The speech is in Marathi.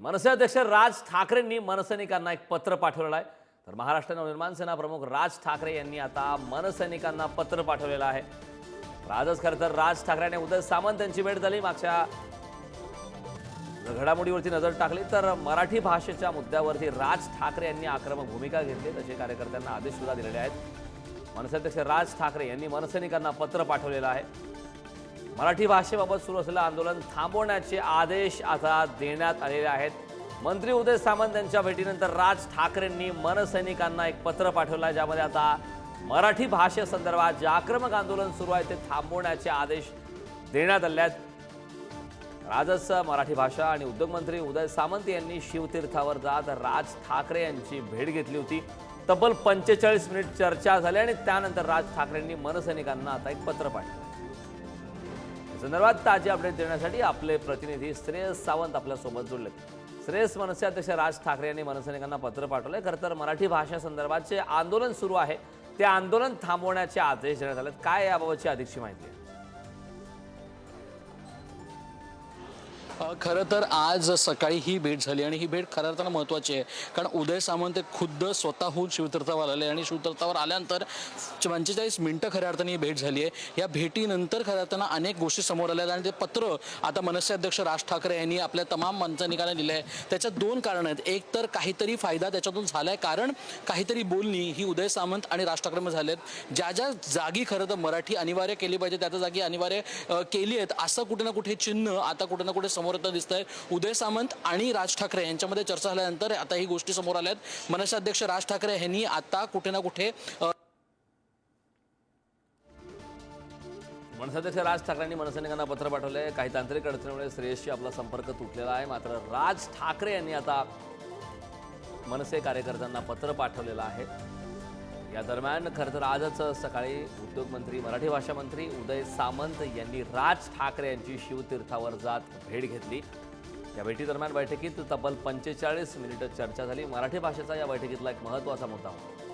मनसे अध्यक्ष राज ठाकरेंनी मनसैनिकांना एक पत्र पाठवलेलं आहे। तर महाराष्ट्र नवनिर्माण सेना प्रमुख राज ठाकरे यांनी आता मनसैनिकांना पत्र पाठवलेलं आहे। आजच खरं तर राज ठाकरे आणि उदय सामंत यांची भेट झाली। मागच्या घडामोडीवरती नजर टाकली तर मराठी भाषेच्या मुद्द्यावरती राज ठाकरे यांनी आक्रमक भूमिका घेतली, तसे कार्यकर्त्यांना आदेश सुद्धा दिलेले आहेत। मनसे अध्यक्ष राज ठाकरे यांनी मनसैनिकांना पत्र पाठवलेलं आहे। मराठी भाषेबाबत सुरू असलेलं आंदोलन थांबवण्याचे आदेश आता देण्यात आलेले आहेत। मंत्री उदय सामंत यांच्या भेटीनंतर राज ठाकरेंनी मनसैनिकांना एक पत्र पाठवलं आहे, ज्यामध्ये आता मराठी भाषेसंदर्भात जे आक्रमक आंदोलन सुरू आहे ते थांबवण्याचे आदेश देण्यात आले आहेत। आजच मराठी भाषा आणि उद्योग मंत्री उदय सामंत यांनी शिवतीर्थावर जात राज ठाकरे यांची भेट घेतली होती। तब्बल 45 मिनिट चर्चा झाली आणि त्यानंतर राज ठाकरेंनी मनसैनिकांना आता एक पत्र पाठवलं। संदर्भात ताजी अपडेट देण्यासाठी आपले प्रतिनिधी श्रेयस सावंत आपल्या सोबत जोडले। श्रेयस, मनसे अध्यक्ष राज ठाकरे यांनी मनसैनिकांना पत्र पाठवले। खरं तर मराठी भाषा संदर्भात जे आंदोलन सुरू आहे ते आंदोलन थांबवण्याचे आदेश देण्यात आले। काय याबाबतची अधिकची माहिती आहे? खरं तर आज सकाळी ही भेट झाली आणि ही भेट खऱ्या अर्थानं महत्त्वाची आहे, कारण उदय सामंत खुद्द स्वतःहून शिवतीर्थावर आले आणि शिवतीर्थावर आल्यानंतर 45 मिनिटं खऱ्या अर्थाने ही भेट झाली आहे। या भेटीनंतर खऱ्या अर्थानं अनेक गोष्टी समोर आल्या आणि ते पत्र आता मनसे अध्यक्ष राज ठाकरे यांनी आपल्या तमाम मनसैनिकांना दिलं आहे। त्याच्यात दोन कारणं आहेत। एक तर काहीतरी फायदा त्याच्यातून झाला आहे, कारण काहीतरी बोलणी ही उदय सामंत आणि राज ठाकरेंमध्ये झालेत। ज्या ज्या जागी खरं तर मराठी अनिवार्य केली पाहिजे त्या जागी अनिवार्य केली आहेत, असं कुठे ना कुठे चिन्ह आता कुठे ना कुठे समोर दिसतंय। उदय सामंत आणि राज ठाकरे यांच्यामध्ये चर्चा झाल्यानंतर आता ही गोष्टी समोर आल्यात। मनसे अध्यक्ष राज ठाकरे यांनी आता कुठे ना कुठे मनसे अध्यक्ष राज ठाकरेंनी मनसैनिकांना पत्र पाठवले। काही तांत्रिक अडचणीमुळे श्रेयसशी आपला संपर्क तुटलेला आहे, मात्र राज ठाकरे यांनी आता मनसे कार्यकर्त्यांना पत्र पाठवलेलं आहे। या दरम्यान खरं तर आजच सकाळी उद्योग मंत्री मराठी भाषा मंत्री उदय सामंत यांनी राज ठाकरे यांची शिवतीर्थावर जात भेट घेतली। या भेटीदरम्यान बैठकीत तब्बल 45 मिनिटं चर्चा झाली। मराठी भाषेचा या बैठकीतला एक महत्त्वाचा मुद्दा होता।